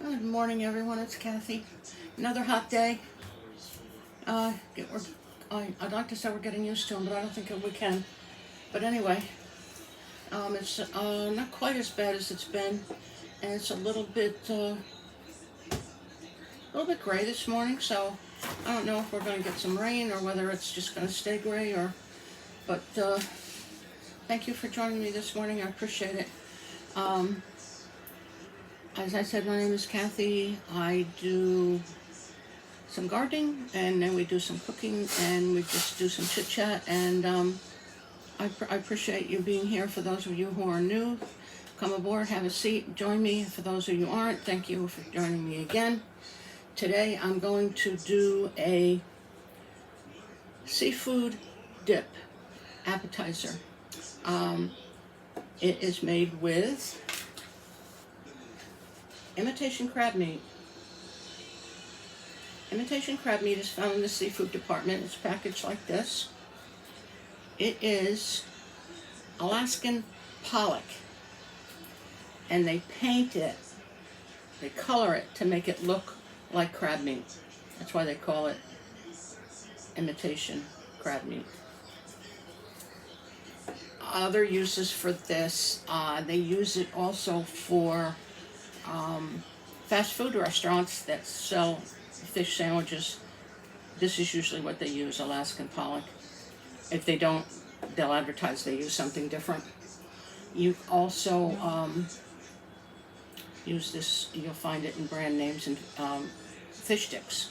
Good morning, everyone. It's Kathy. Another hot day. I'd like to say we're getting used to them, but I don't think we can. But anyway, it's not quite as bad as it's been, and it's a little bit gray this morning. So I don't know if we're going to get some rain or whether it's just going to stay gray. But thank you for joining me this morning. I appreciate it. As I said, my name is Kathy. I do some gardening, and then we do some cooking, and we just do some chit chat. And I appreciate you being here. For those of you who are new, come aboard, have a seat, join me. For those of you who aren't, thank you for joining me again. Today I'm going to do a seafood dip appetizer. It is made with imitation crab meat. Imitation crab meat is found in the seafood department. It's packaged like this. It is Alaskan pollock, and they paint it, they color it to make it look like crab meat. That's why they call it imitation crab meat. Other uses for this, they use it also for fast food restaurants that sell fish sandwiches. This is usually what they use, Alaskan pollock. If they don't, they'll advertise they use something different. You also use this, you'll find it in brand names, and fish sticks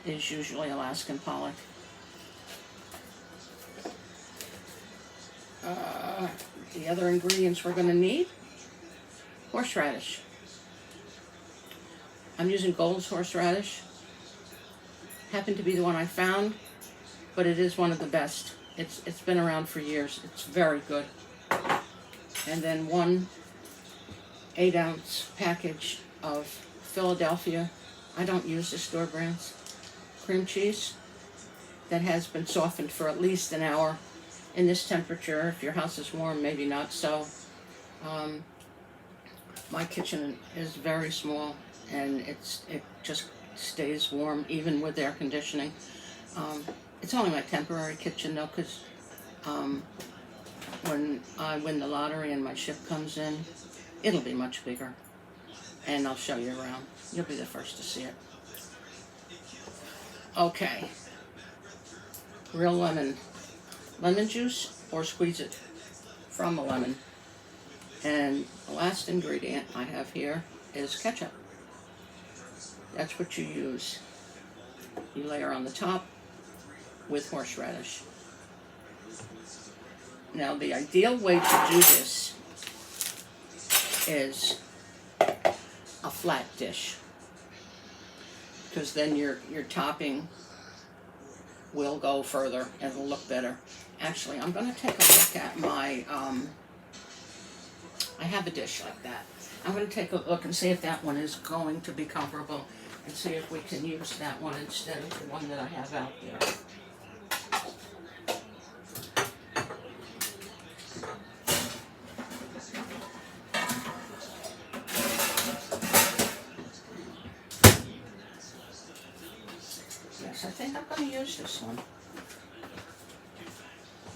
is usually Alaskan pollock. The other ingredients we're going to need: horseradish. I'm using Gold's horseradish. Happened to be the one I found, but it is one of the best. It's been around for years. It's very good. And then 1 8-ounce package of Philadelphia, I don't use the store brands, cream cheese that has been softened for at least an hour in this temperature. If your house is warm, maybe not so. My kitchen is very small, and it just stays warm even with air conditioning. It's only my temporary kitchen though, because when I win the lottery and my ship comes in, it'll be much bigger, and I'll show you around. You'll be the first to see it. Okay, real lemon juice, or squeeze it from a lemon. And the last ingredient I have here is ketchup. That's what you use. You layer on the top with horseradish. Now, the ideal way to do this is a flat dish, because then your topping will go further and it'll look better. Actually, I'm going to take a look at my, I have a dish like that. I'm going to take a look and see if that one is going to be comparable, and see if we can use that one instead of the one that I have out there. Yes, I think I'm going to use this one.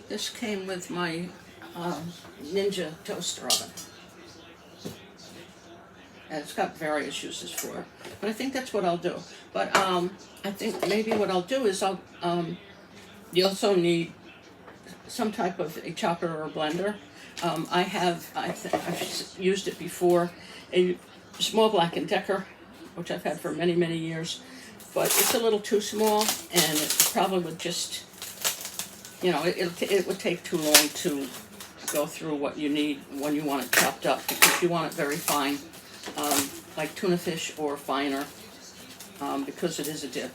This came with my Ninja toaster oven, and it's got various uses for it, but I think that's what I'll do. But I think maybe what I'll do is you also need some type of a chopper or a blender. I've used it before, a small Black & Decker, which I've had for many, many years, but it's a little too small, and it probably would just, it would take too long to go through what you need when you want it chopped up, because you want it very fine, like tuna fish or finer, because it is a dip.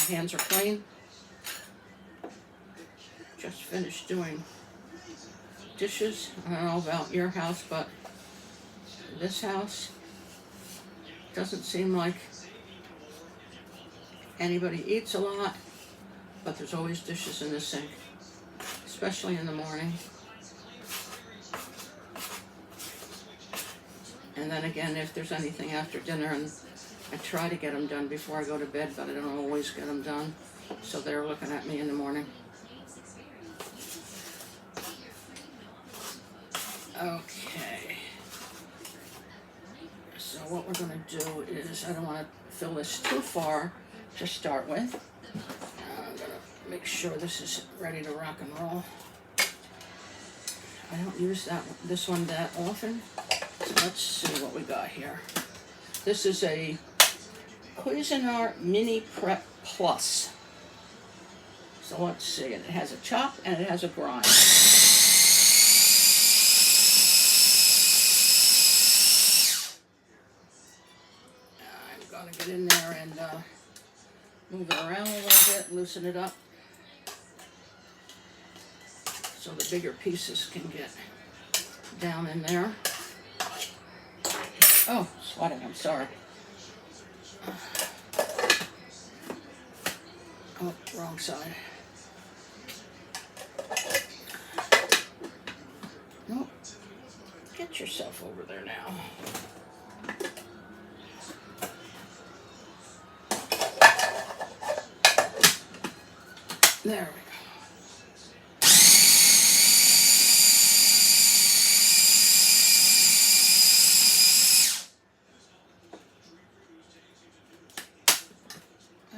My hands are clean. Just finished doing dishes. I don't know about your house, but this house doesn't seem like anybody eats a lot, but there's always dishes in the sink. especially in the morning. And then again, if there's anything after dinner, and I try to get them done before I go to bed, but I don't always get them done. So they're looking at me in the morning. Okay. So what we're going to do is, I don't want to fill this too far to start with. I'm going to make sure this is ready to rock and roll. I don't use this one that often. So let's see what we got here. This is a Cuisinart Mini Prep Plus. So let's see, it has a chop and it has a grind. I'm gonna get in there and move it around a little bit, loosen it up, so the bigger pieces can get down in there. Oh, sweating, I'm sorry. Oh, wrong side. Nope. Get yourself over there now. There we go.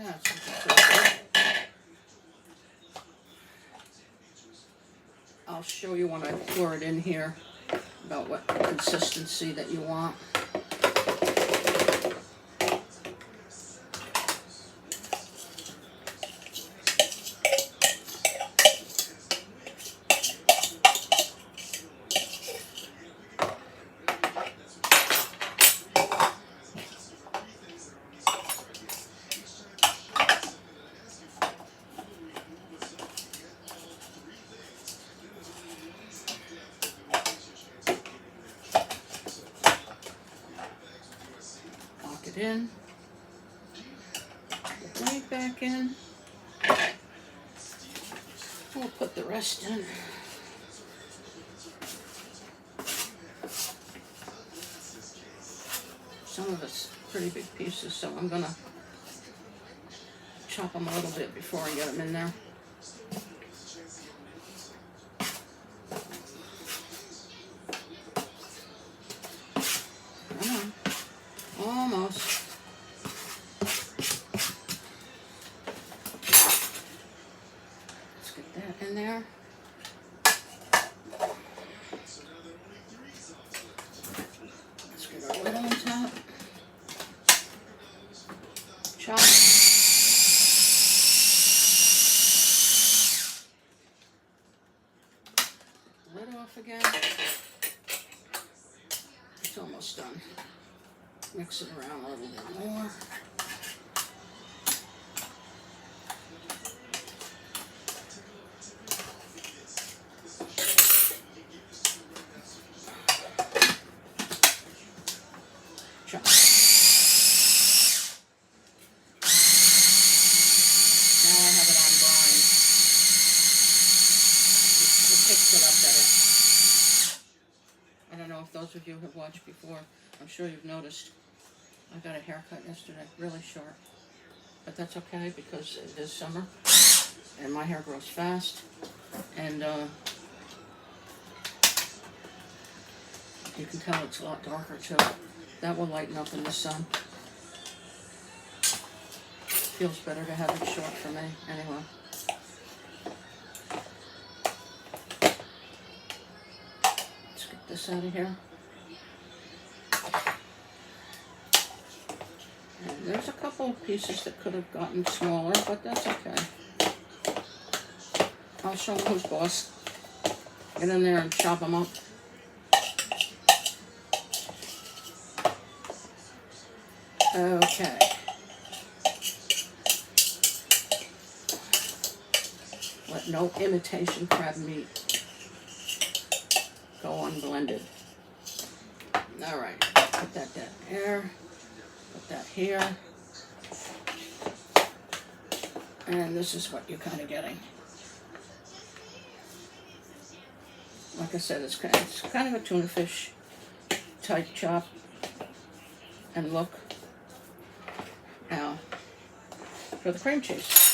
That's pretty good. I'll show you when I pour it in here about what consistency that you want. It in, put the blade back in, we'll put the rest in. Some of it's pretty big pieces, so I'm gonna chop them a little bit before I get them in there. Almost. Let's get that in there. Let's get our lid on top. Chop. Lid off again. It's almost done. Mix it around a little bit more. Chop. Now I have it on grind. It picks it up better. I don't know if those of you have watched before. I'm sure you've noticed. I got a haircut yesterday, really short. But that's okay because it is summer and my hair grows fast. And you can tell it's a lot darker too. That will lighten up in the sun. Feels better to have it short for me, anyway. Let's get this out of here. And there's a couple of pieces that could have gotten smaller, but that's okay. I'll show them who's boss. Get in there and chop them up. Okay. Let no imitation crab meat go unblended. All right, put that down there. Put that here. And this is what you're kind of getting. like I said, it's kind of a tuna fish type chop and look. Now, for the cream cheese.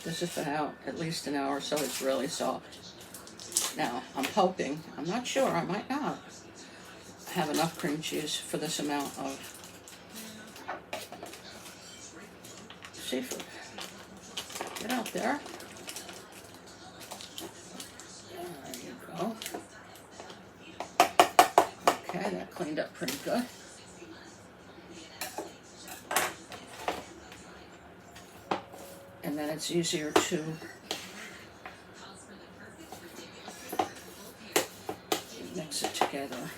This has been out at least an hour, so it's really soft. Now, I'm hoping, I'm not sure, I might not have enough cream cheese for this amount of seafood. Get out there. There you go. Okay, that cleaned up pretty good. And then it's easier to mix it together.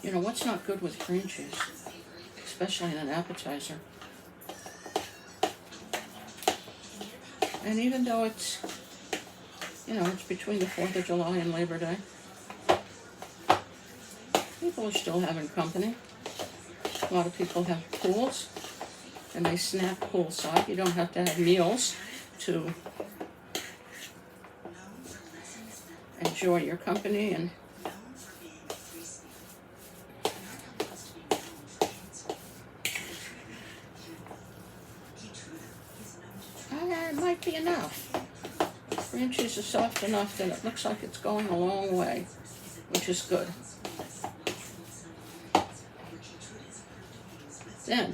You know, what's not good with cream cheese, especially in an appetizer? And even though it's, you know, it's between the 4th of July and Labor Day, people are still having company. A lot of people have pools, and they snack poolside. You don't have to have meals to enjoy your company. And it might be enough. Cream cheese is soft enough that it looks like it's going a long way, which is good. Then,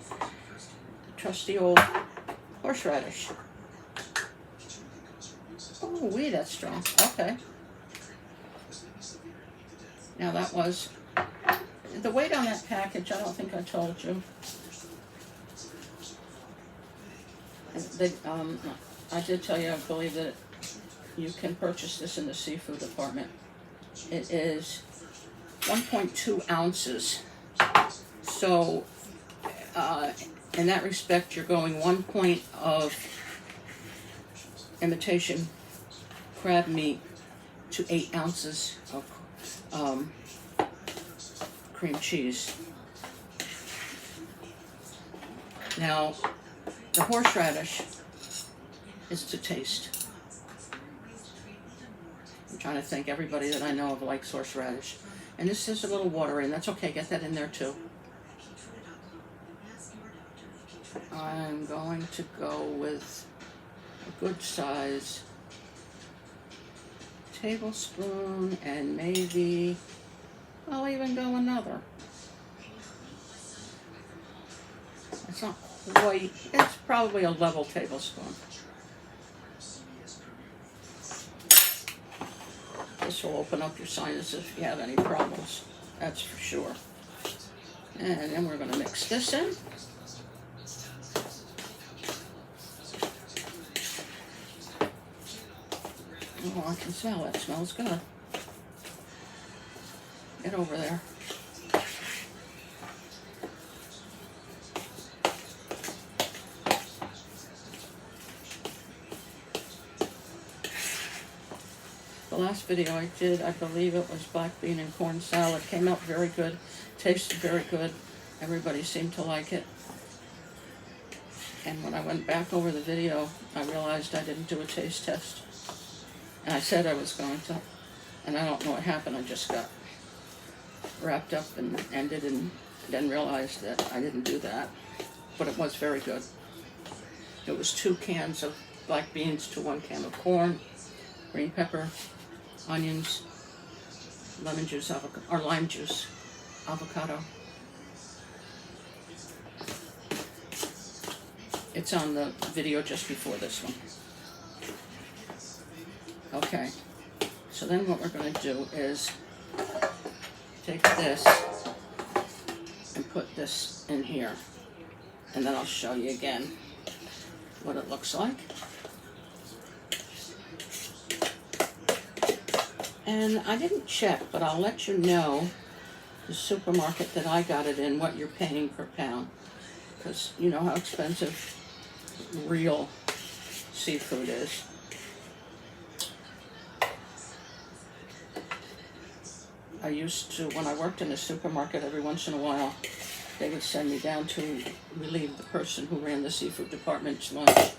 the trusty old horseradish. Oh, wee, that's strong. Okay. Now that was, the weight on that package, I don't think I told you. I did tell you, I believe that you can purchase this in the seafood department. It is 1.2 ounces. So, in that respect, you're going 1 point of imitation crab meat to 8 ounces of cream cheese. Now, the horseradish is to taste. I'm trying to think, everybody that I know of likes horseradish. And this is a little watery, and that's okay, get that in there too. I'm going to go with a good size tablespoon, and maybe I'll even go another. It's not quite, it's probably a level tablespoon. This will open up your sinuses if you have any problems, that's for sure. And then we're going to mix this in. Oh, I can smell it. It smells good. Get over there. The last video I did, I believe it was black bean and corn salad. Came out very good. Tasted very good. Everybody seemed to like it. And when I went back over the video, I realized I didn't do a taste test. And I said I was going to, and I don't know what happened. I just got wrapped up and ended, and then realized that I didn't do that. But it was very good. It was 2 cans of black beans to 1 can of corn, green pepper, onions, lemon juice, or lime juice, avocado. It's on the video just before this one. Okay, so then what we're going to do is take this and put this in here, and then I'll show you again what it looks like. And I didn't check, but I'll let you know the supermarket that I got it in, what you're paying per pound, because you know how expensive real seafood is. I used to, when I worked in the supermarket, every once in a while, they would send me down to relieve the person who ran the seafood department's lunch.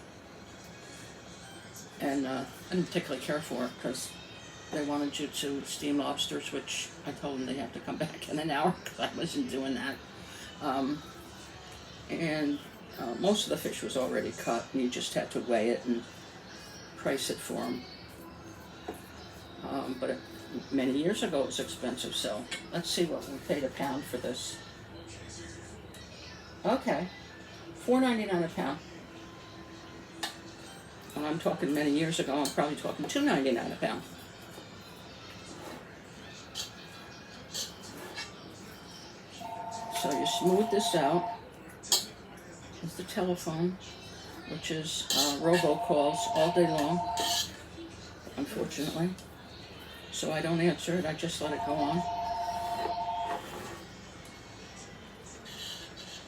And I didn't particularly care for it because they wanted you to steam lobsters, which I told them they have to come back in an hour because I wasn't doing that. Most of the fish was already cut, and you just had to weigh it and price it for them. But many years ago it was expensive, so let's see what we paid a pound for this. Okay, $4.99 a pound. And I'm talking many years ago, I'm probably talking $2.99 a pound. So you smooth this out. Here's the telephone, which is robocalls all day long, unfortunately. So I don't answer it, I just let it go on.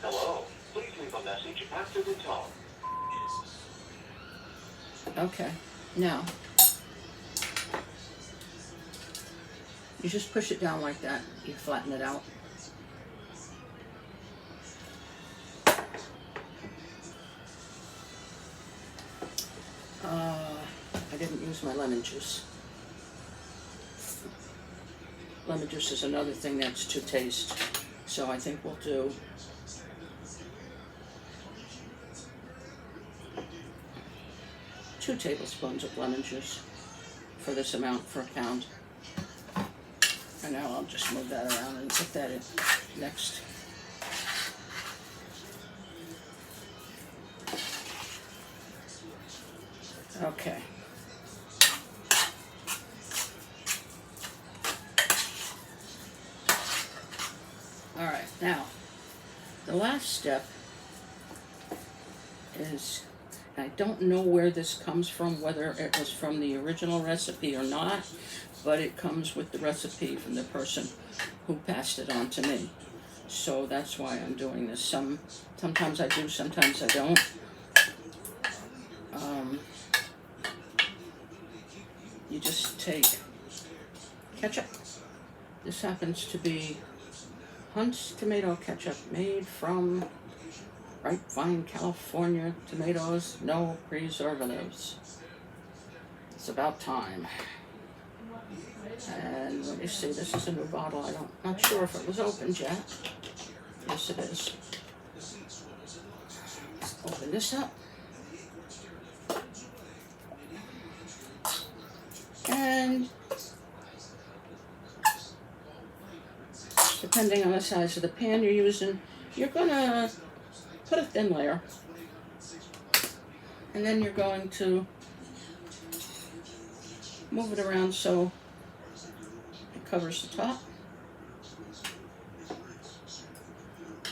Hello, please leave a message after the tone. Okay, now, you just push it down like that, you flatten it out. I didn't use my lemon juice. Lemon juice is another thing that's to taste, so I think we'll do two tablespoons of lemon juice for this amount for a pound. And now I'll just move that around and put that in next. Okay. All right, now, the last step is, I don't know where this comes from, whether it was from the original recipe or not, but it comes with the recipe from the person who passed it on to me. So that's why I'm doing this. Sometimes I do, sometimes I don't. You just take ketchup. This happens to be Hunt's tomato ketchup, made from Grapevine, California tomatoes, no preservatives. It's about time. And let me see, this is a new bottle. I'm not sure if it was opened yet. Yes, it is. Let's open this up. And depending on the size of the pan you're using, you're gonna put a thin layer. And then you're going to move it around so it covers the top.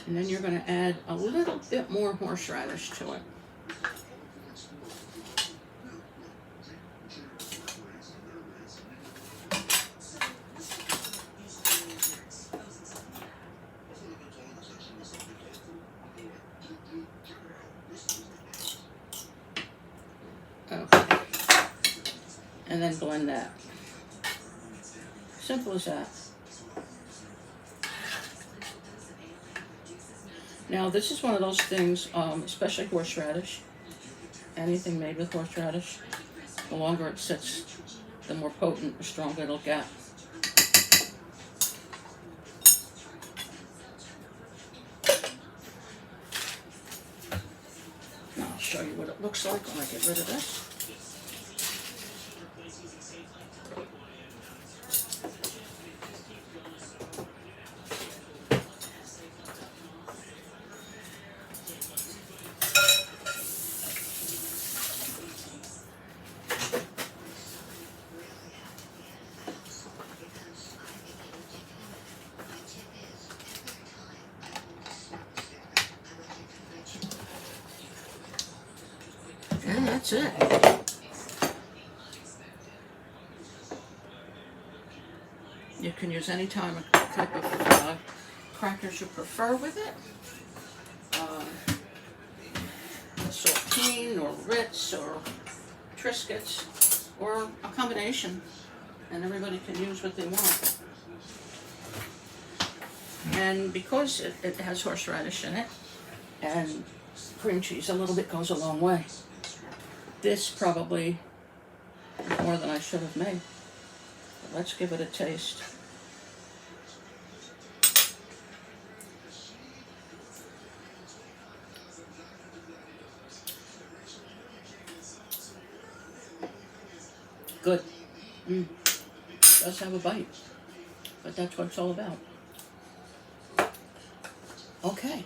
And then you're going to add a little bit more horseradish to it. Okay. And then blend that. Simple as that. Now this is one of those things, especially horseradish, anything made with horseradish, the longer it sits, the more potent or stronger it'll get. Now I'll show you what it looks like when I get rid of this. And that's it. You can use any type of crackers you prefer with it. Saltine or Ritz or Triscuits, or a combination, and everybody can use what they want. And because it has horseradish in it, and cream cheese a little bit goes a long way. This probably is more than I should have made. But let's give it a taste. Good. Does have a bite, but that's what it's all about. Okay.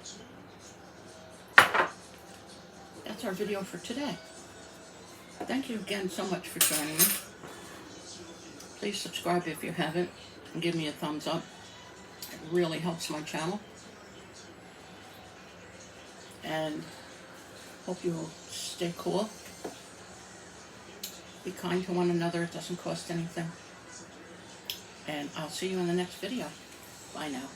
That's our video for today. Thank you again so much for joining me. Please subscribe if you haven't, and give me a thumbs up. It really helps my channel. And hope you will stay cool. Be kind to one another. It doesn't cost anything. And I'll see you in the next video. Bye now.